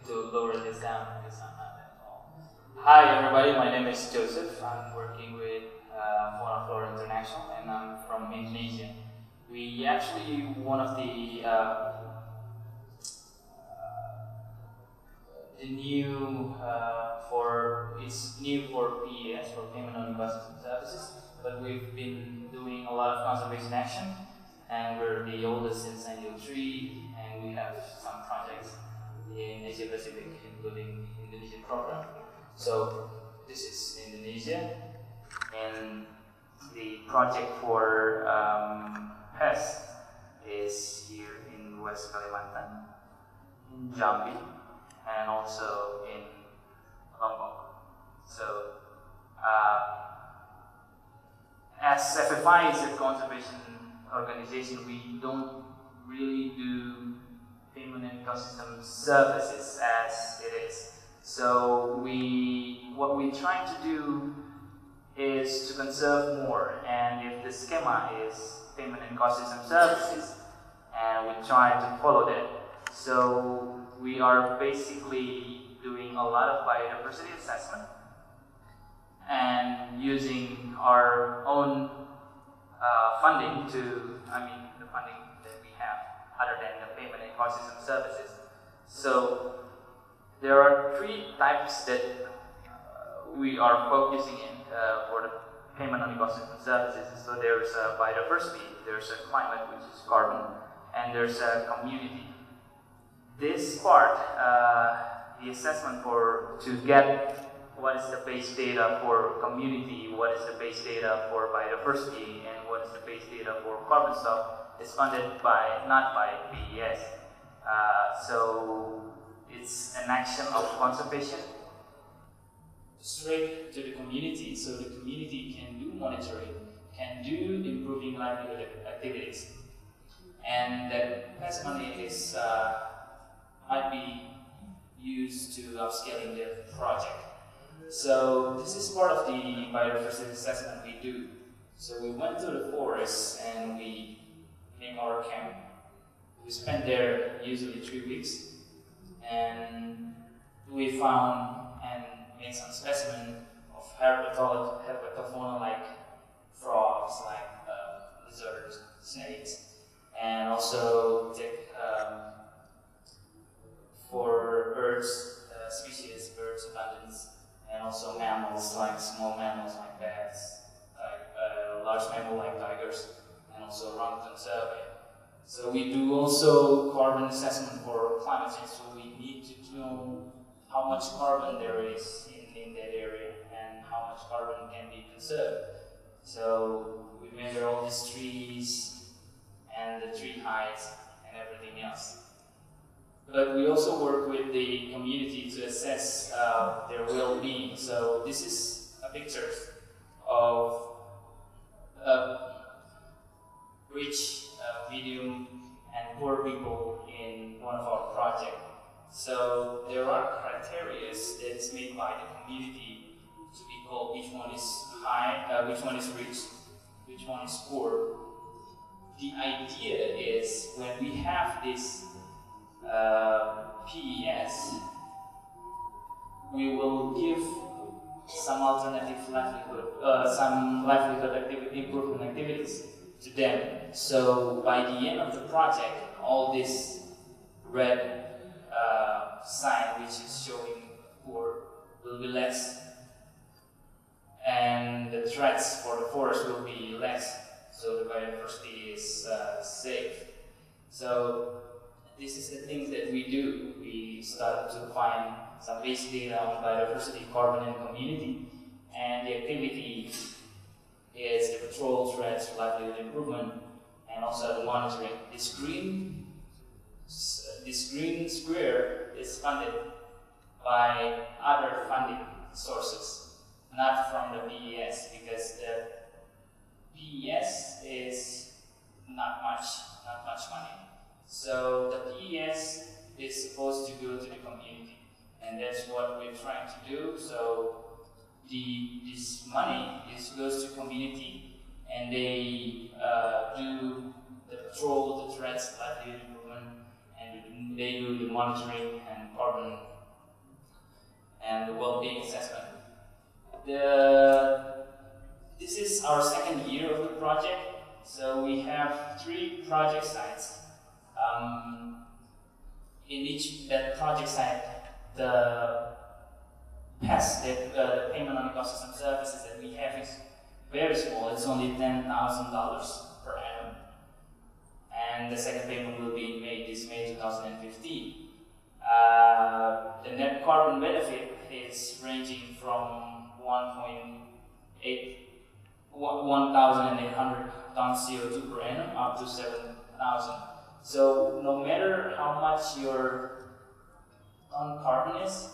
to lower this down because I'm not at all. Hi everybody, my name is Joseph. I'm working with Fauna, Flora International, and I'm from Indonesia. We actually one of the new it's new for PES, for payment on ecosystem services, but we've been doing a lot of conservation action, and we're the oldest since 1903, and we have some projects in Asia Pacific, including Indonesian program. So this is Indonesia, and the project for pest is here in West Kalimantan, in Jambi, and also in Lombok. So, as FFI is a conservation organization, we don't really do payment and ecosystem services as it is. So what we try to do is to conserve more, and if the schema is payment and ecosystem services, and we try to follow that. So we are basically doing a lot of biodiversity assessment and using our own funding the funding that we have other than the payment and ecosystem services. So there are three types that we are focusing in for the payment on ecosystem services. So there's biodiversity, there's a climate, which is carbon, and there's a community. This part, the assessment to get what is the base data for community, what is the base data for biodiversity, and what is the base data for carbon stock, is funded not by PES. So it's an action of conservation straight to the community, so the community can do monitoring, can do improving livelihood activities, and that pest money is might be used to upscaling the project. So this is part of the biodiversity assessment we do. So we went to the forest and we make our camp. We spent there usually 3 weeks, and we found and made some specimen of herpetofauna like frogs, like lizards, snakes, and also for birds, birds abundance, and also mammals, like small mammals like bats, like large mammal like tigers, and also orangutan survey. So we do also carbon assessment for climate change, so we need to know how much carbon there is in that area and how much carbon can be conserved. So we measure all these trees and the tree heights and everything else. But we also work with the community to assess their well-being. So this is a picture of rich, medium, and poor people in one of our projects. So there are criteria that is made by the community to be called which one is high, which one is rich, which one is poor. The idea is when we have this PES, we will give some alternative some livelihood improvement activities to them. So by the end of the project, all this red sign which is showing poor will be less, and the threats for the forest will be less. So the biodiversity is safe. So this is the things that we do. We started to find some base data on biodiversity, carbon, and community, and the activity is the patrol, threats, livelihood improvement, and also the monitoring. This green square is funded by other funding sources, not from the PES, because the PES is not much money. So the PES is supposed to go to the community, and that's what we're trying to do. So this money goes to community, and they do the patrol, the threats, livelihood improvement, and the and they do the monitoring and carbon and the well-being assessment. This is our second year of the project, so we have 3 project sites. In each that project site, the PES, the payment on ecosystem services that we have is very small. It's only $10,000 per annum, and the second payment will be made this May 2015. The net carbon benefit is ranging from 1,800 tons CO2 per annum up to 7,000. So no matter how much your ton carbon is,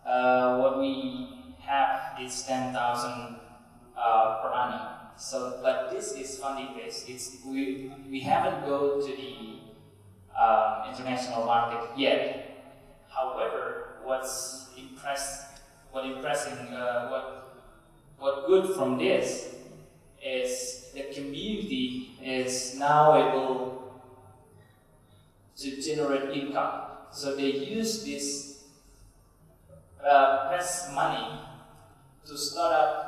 what we have is 10,000 per annum. So, but this is funding based. We haven't go to the international market yet. However, what good from this is the community is now able to generate income. So they use this PES money to start up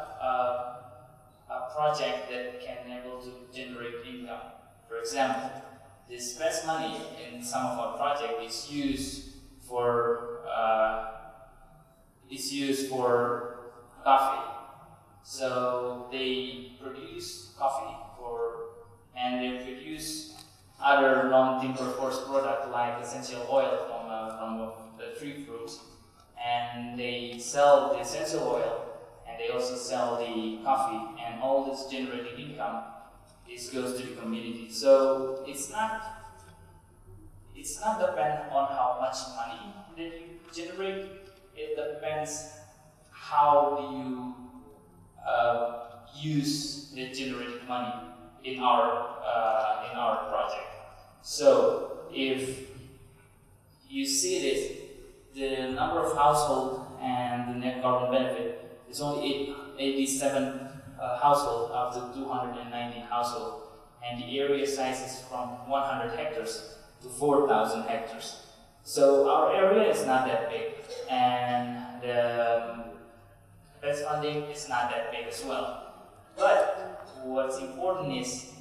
a project that can able to generate income. For example, this PES money in some of our project is used for coffee. So they produce coffee and they produce other non-timber forest product like essential oil from the tree fruits, and they sell the essential oil and they also sell the coffee, and all this generating income, this goes to the community. So it's not dependent on how much money that you generate. It depends how do you use the generated money in our project. So if you see this, the number of households and the net carbon benefit is only 87 households out of 290 households, and the area size is from 100 hectares to 4,000 hectares. So our area is not that big, and the PES funding is not that big as well. But what's important is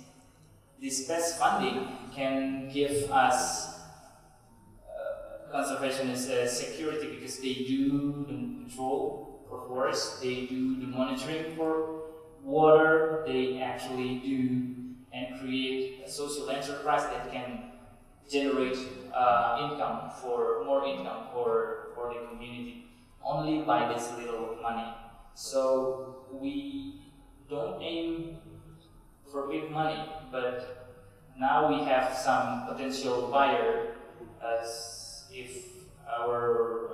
this PES funding can give us conservationist security, because they do the control for forests, they do the monitoring for water, they actually do and create a social enterprise that can generate more income for the community only by this little money. So we don't aim for big money, but now we have some potential buyer. As if our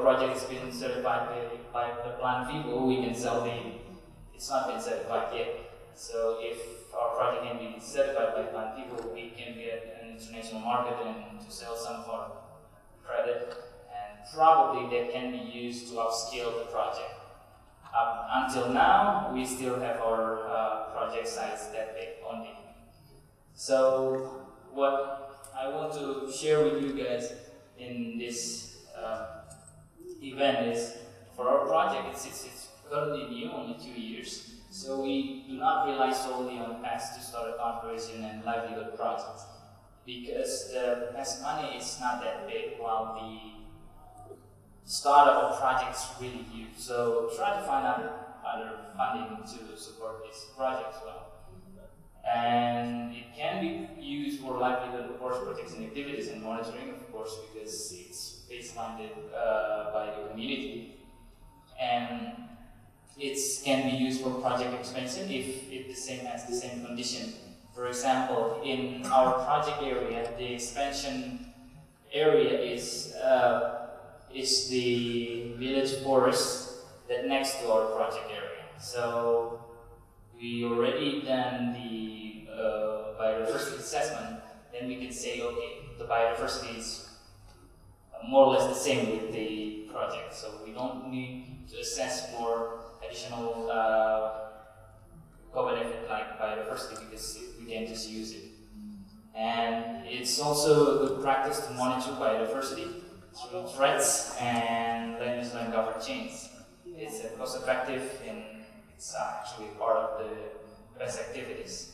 project has been certified by the plant people, we can sell it's not been certified yet. So if our project can be certified by plant people, we can get an international market and to sell some of our credit, and probably that can be used to upscale the project. Until now, we still have our project size that big only. So what I want to share with you guys in this event is, for our project, it's currently new, only 2 years. So we do not rely solely on PES to start a conservation and livelihood projects, because the PES money is not that big, while the startup of projects really huge. So try to find other funding to support this project as well. And it can be used for livelihood forest protection activities and monitoring, of course, because it's funded by the community. And it can be used for project expansion if it has the same condition. For example, in our project area, the expansion area is the village forest that next to our project area. So we already done the biodiversity assessment. Then we can say, okay, the biodiversity is more or less the same with the project. So we don't need to assess for additional co-benefit like biodiversity, because we can just use it. And it's also a good practice to monitor biodiversity through threats and land use land cover chains. It's cost effective and it's actually part of the best activities.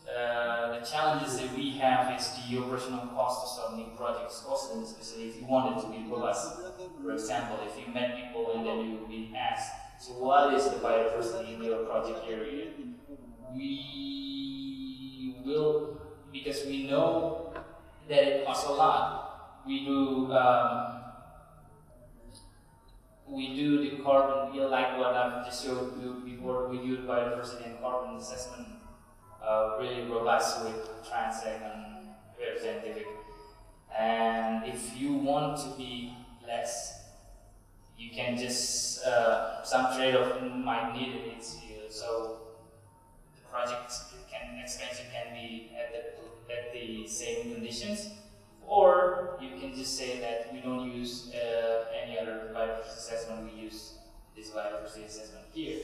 The challenges that we have is the operational cost of some new projects, costly, especially if you want it to be robust. For example, if you met people and then you will be asked, so what is the biodiversity in your project area? We will, because we know that it costs a lot, we do the carbon, like what I've just showed you before, we do the biodiversity and carbon assessment really robust with Transect and very scientific. And if you want to be less, you can just, some trade-off might need it, so the project expansion can be at the same conditions, or you can just say that we don't use any other biodiversity assessment, we use this biodiversity assessment here.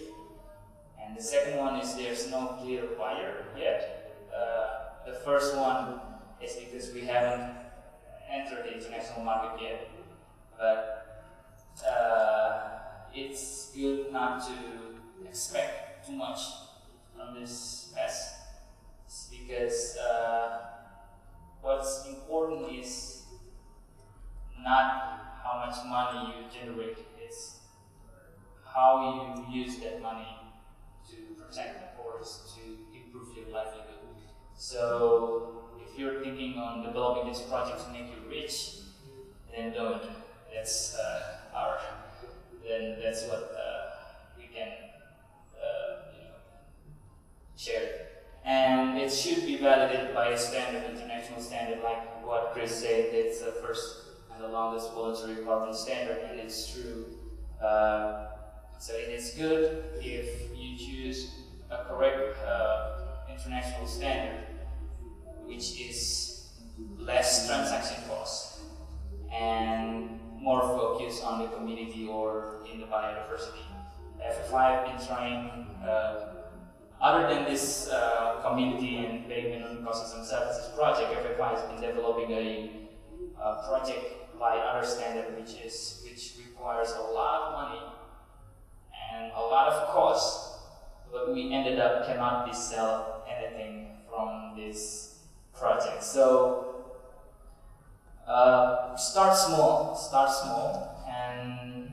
And the second one is there's no clear buyer yet. The first one is because we haven't entered the international market yet, but it's good not to expect too much from this pest, because what's important is not how much money you generate, it's how you use that money to protect the forest, to improve your livelihood. So if you're thinking on developing this project to make you rich, then don't. That's that's what we can share. And it should be validated by a standard, international standard, like what Chris said. It's the first and the longest voluntary carbon standard, and it's true. So it is good if you choose a correct international standard, which is less transaction costs and more focus on the community or in the biodiversity. FFI have been trying, other than this community and payment on costs and services project, FFI has been developing a project by other standard, which requires a lot of money and a lot of cost, but we ended up cannot be sell anything from this project. So start small, and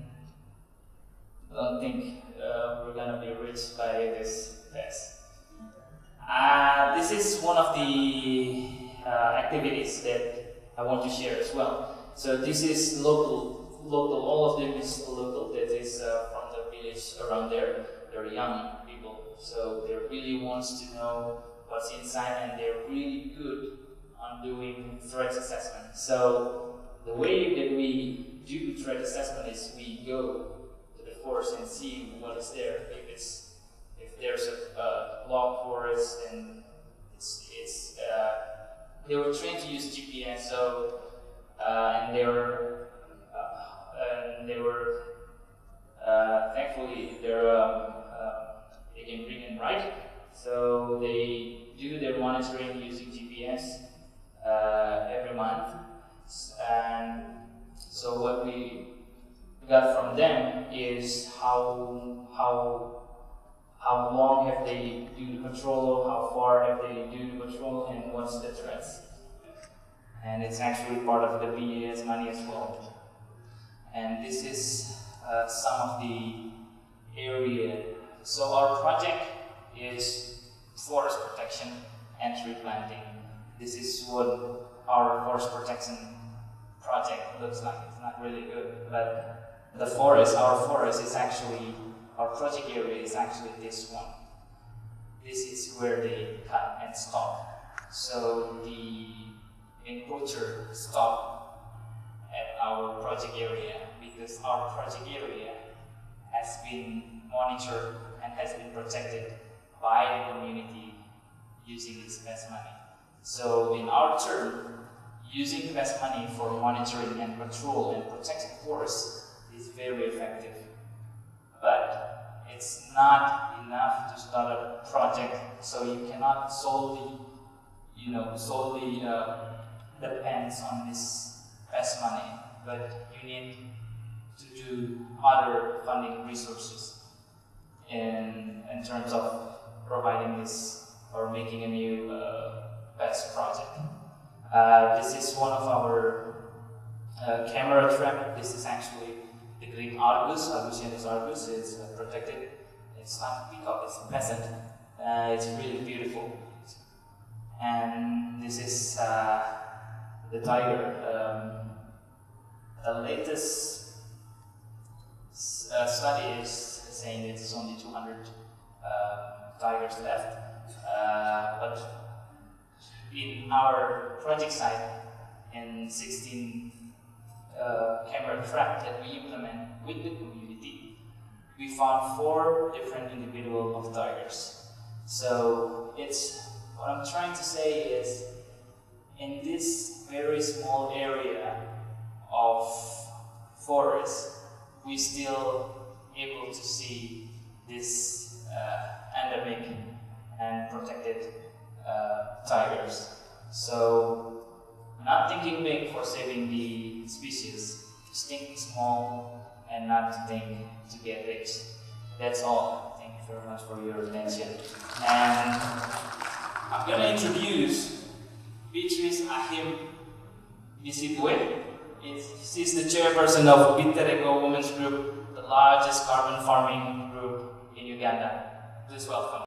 don't think we're gonna be rich by this test. This is one of the activities that I want to share as well. So this is local. All of them is local. That is from the village around there. They're young people, so they really wants to know what's inside, and they're really good on doing threat assessment. So the way that we do threat assessment is we go to the forest and see what is there. If there's a log forest, and they were trained to use GPS. So and they were thankfully they can read and write. So they do their monitoring using GPS every month, and so what we got from them is how long have they do the patrol, how far have they do the patrol, and what's the threats. And it's actually part of the BAS money as well. And this is some of the area. So our project is forest protection and tree planting. This is what our forest protection project looks like. It's not really good, but the forest, our forest is actually, our project area is actually this one. This is where they cut and stop. So the encroacher stop at our project area, because our project area has been monitored and has been protected by the community using this best money. So in our turn, using the best money for monitoring and control and protecting forests is very effective. But it's not enough to start a project, so you cannot solely solely depends on this pest money, but you need to do other funding resources in terms of providing this or making a new pest project. This is one of our camera trap. This is actually the green Argus, Argusianus argus. It's protected. It's not a peacock, it's a pheasant. It's really beautiful. And this is the tiger. The latest study is saying it's only 200 tigers left. But in our project site, in 16 camera trap that we implement with the community, we found 4 different individuals of tigers. So what I'm trying to say is, in this very small area of forest, we still able to see this endemic and protected tigers. So, not thinking big for saving the species, just think small and not think to get rich. That's all. Thank you very much for your attention. And I'm going to introduce Beatrice Ahim Bisibwe. She's the chairperson of Biterego Women's Group, the largest carbon farming group in Uganda. Please welcome.